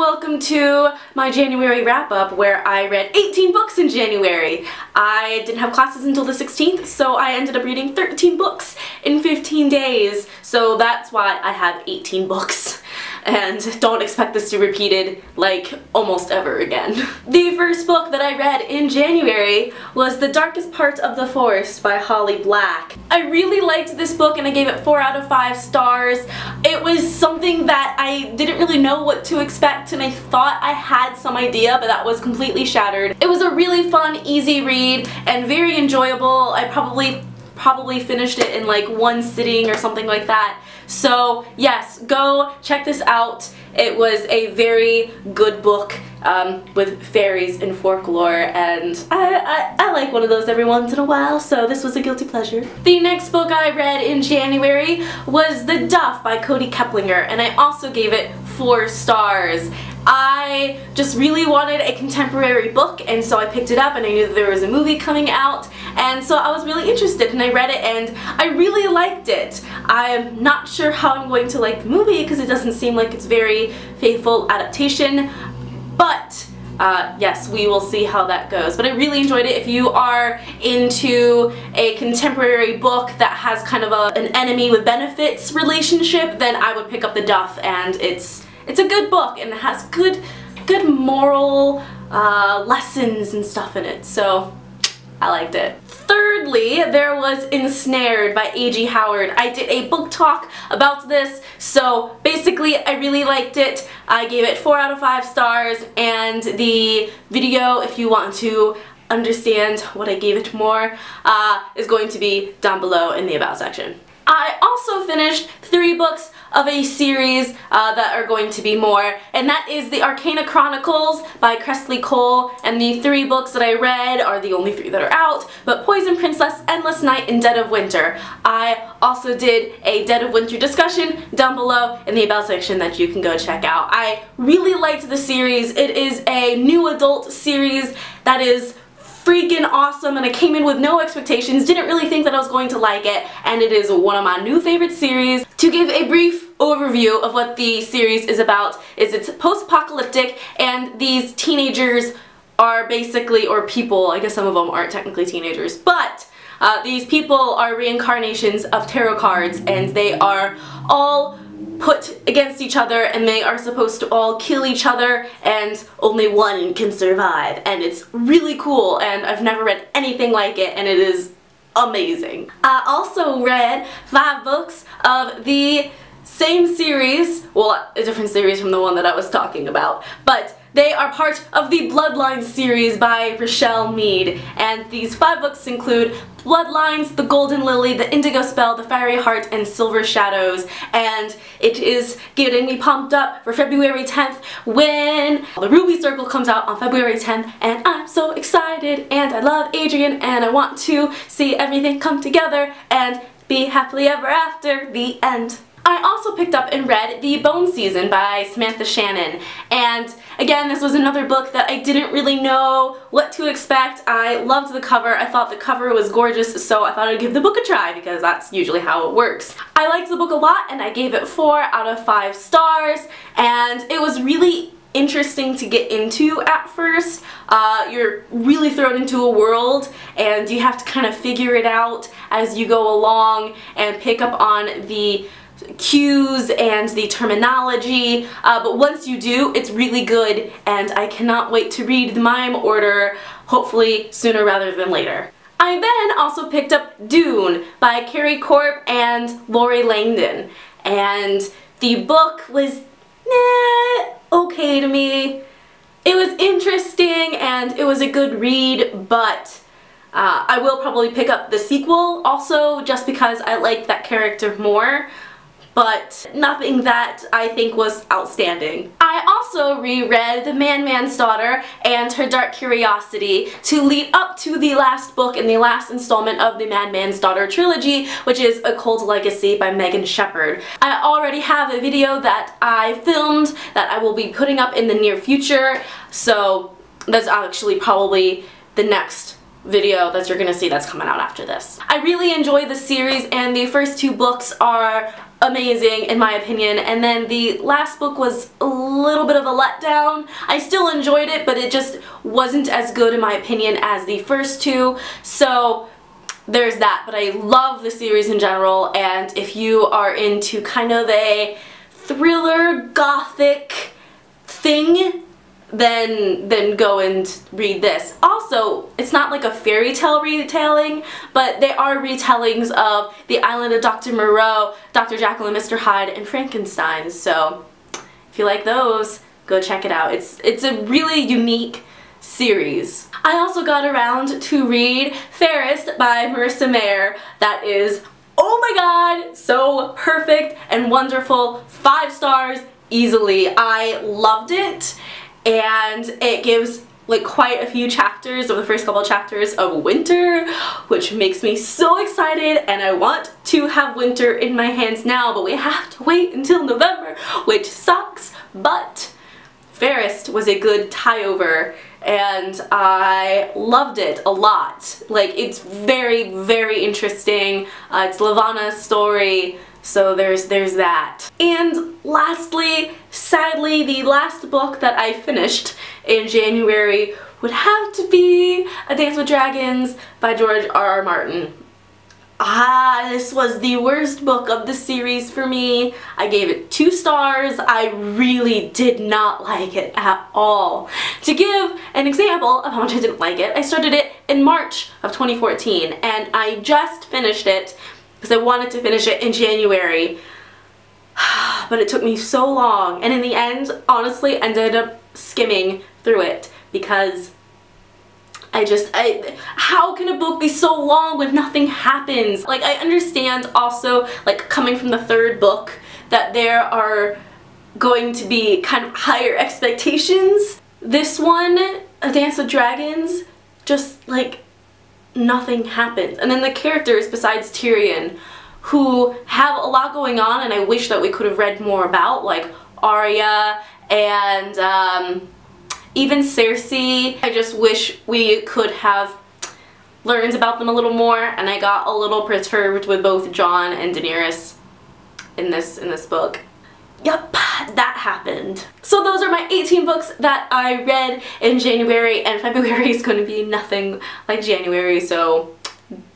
welcome to my January wrap-up where I read 18 books in January. I didn't have classes until the 16th, so I ended up reading 13 books in 15 days. So that's why I have 18 books. And don't expect this to be repeated like almost ever again. The first book that I read in January was The Darkest Part of the Forest by Holly Black. I really liked this book and I gave it 4 out of 5 stars. It was something that I didn't really know what to expect and I thought I had some idea, but that was completely shattered. It was a really fun, easy read and very enjoyable. I probably finished it in like one sitting or something like that. So yes, go check this out. It was a very good book with fairies and folklore, and I like one of those every once in a while, so this was a guilty pleasure. The next book I read in January was The Duff by Cody Keplinger, and I also gave it 4 stars. I just really wanted a contemporary book, and so I picked it up and I knew that there was a movie coming out, and so I was really interested and I read it and I really liked it. I'm not sure how I'm going to like the movie because it doesn't seem like it's very faithful adaptation, but yes, we will see how that goes. But I really enjoyed it. If you are into a contemporary book that has kind of an enemy with benefits relationship, then I would pick up The Duff, and it's a good book and it has good moral lessons and stuff in it, so I liked it. Thirdly, there was Ensnared by A.G. Howard. I did a book talk about this, so basically I really liked it. I gave it 4 out of 5 stars, and the video, if you want to understand what I gave it more, is going to be down below in the About section. I also finished 3 books of a series that are going to be more, and that is The Arcana Chronicles by Cressley Cole, and the 3 books that I read are the only 3 that are out, but Poison Princess, Endless Night, and Dead of Winter. I also did a Dead of Winter discussion down below in the About section that you can go check out. I really liked the series. It is a new adult series that is freaking awesome, and I came in with no expectations, didn't really think that I was going to like it, and it is one of my new favorite series. To give a brief overview of what the series is about, is it's post-apocalyptic, and these teenagers are basically, or people, I guess some of them aren't technically teenagers, but these people are reincarnations of tarot cards, and they are all put against each other, and they are supposed to all kill each other, and only one can survive, and it's really cool, and I've never read anything like it, and it is amazing. I also read 5 books of the same series, well, a different series from the one that I was talking about, but they are part of the Bloodlines series by Rochelle Mead, and these 5 books include Bloodlines, The Golden Lily, The Indigo Spell, The Fiery Heart, and Silver Shadows, and it is getting me pumped up for February 10th when the Ruby Circle comes out on February 10th, and I'm so excited, and I love Adrian, and I want to see everything come together and be happily ever after, the end. I also picked up and read The Bone Season by Samantha Shannon, and again, this was another book that I didn't really know what to expect. I loved the cover. I thought the cover was gorgeous, so I thought I'd give the book a try because that's usually how it works. I liked the book a lot and I gave it 4 out of 5 stars, and it was really interesting to get into at first. You're really thrown into a world and you have to kind of figure it out as you go along and pick up on the cues and the terminology, but once you do, it's really good, and I cannot wait to read the mime order, hopefully sooner rather than later. I then also picked up Dune by Carrie Corp and Lori Langdon, and the book was okay to me. It was interesting and it was a good read, but I will probably pick up the sequel also just because I like that character more, but nothing that I think was outstanding. I also reread The Man's Daughter and Her Dark Curiosity to lead up to the last book in the last installment of the Man's Daughter trilogy, which is Occult Legacy by Megan Shepherd. I already have a video that I filmed that I will be putting up in the near future, so that's actually probably the next video that you're gonna see that's coming out after this. I really enjoy the series, and the first 2 books are amazing in my opinion, and then the last book was a little bit of a letdown. I still enjoyed it, but it just wasn't as good in my opinion as the first two, so there's that. But I love the series in general, and if you are into kind of a thriller gothic thing, then go and read this. Also, it's not like a fairy tale retelling, but they are retellings of The Island of Dr. Moreau, Dr. Jekyll and Mr. Hyde, and Frankenstein. So if you like those, go check it out. It's a really unique series. I also got around to read Fairest by Marissa Mayer. That is, oh my god, so perfect and wonderful. 5 stars easily. I loved it. And it gives like quite a few chapters of the first couple of chapters of winter, which makes me so excited, and I want to have winter in my hands now, but we have to wait until November, which sucks, but Fairest was a good tie-over, and I loved it a lot. Like, it's very, very interesting. It's Lavana's story. So there's that. And lastly, sadly, the last book that I finished in January would have to be A Dance with Dragons by George R.R. Martin. This was the worst book of the series for me. I gave it 2 stars. I really did not like it at all. To give an example of how much I didn't like it, I started it in March of 2014, and I just finished it because I wanted to finish it in January, but it took me so long, and in the end, honestly, I ended up skimming through it because how can a book be so long when nothing happens? Like, I understand also, like, coming from the 3rd book, that there are going to be kind of higher expectations. This one, A Dance with Dragons, just like, nothing happens. And then the characters besides Tyrion, who have a lot going on and I wish that we could have read more about, like Arya and even Cersei. I just wish we could have learned about them a little more, and I got a little perturbed with both Jon and Daenerys in this book. Yep, that happened. So those are my 18 books that I read in January, and February is going to be nothing like January, so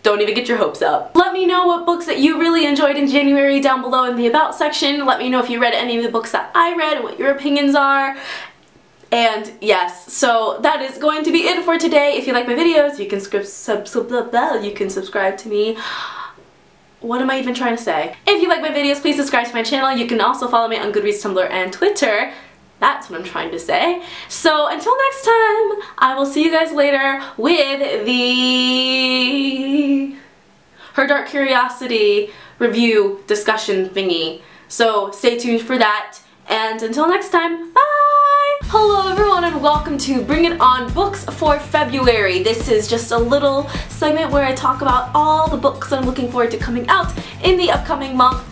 don't even get your hopes up. Let me know what books that you really enjoyed in January down below in the About section. Let me know if you read any of the books that I read and what your opinions are. And yes, so that is going to be it for today. If you like my videos, you can subscribe to me. What am I even trying to say? If you like my videos, please subscribe to my channel. You can also follow me on Goodreads, Tumblr, and Twitter. That's what I'm trying to say. So until next time, I will see you guys later with the Her Dark Curiosity review discussion thingy. So stay tuned for that, and until next time, bye! Hello everyone, and welcome to Bring It On Books for February. This is just a little segment where I talk about all the books I'm looking forward to coming out in the upcoming month.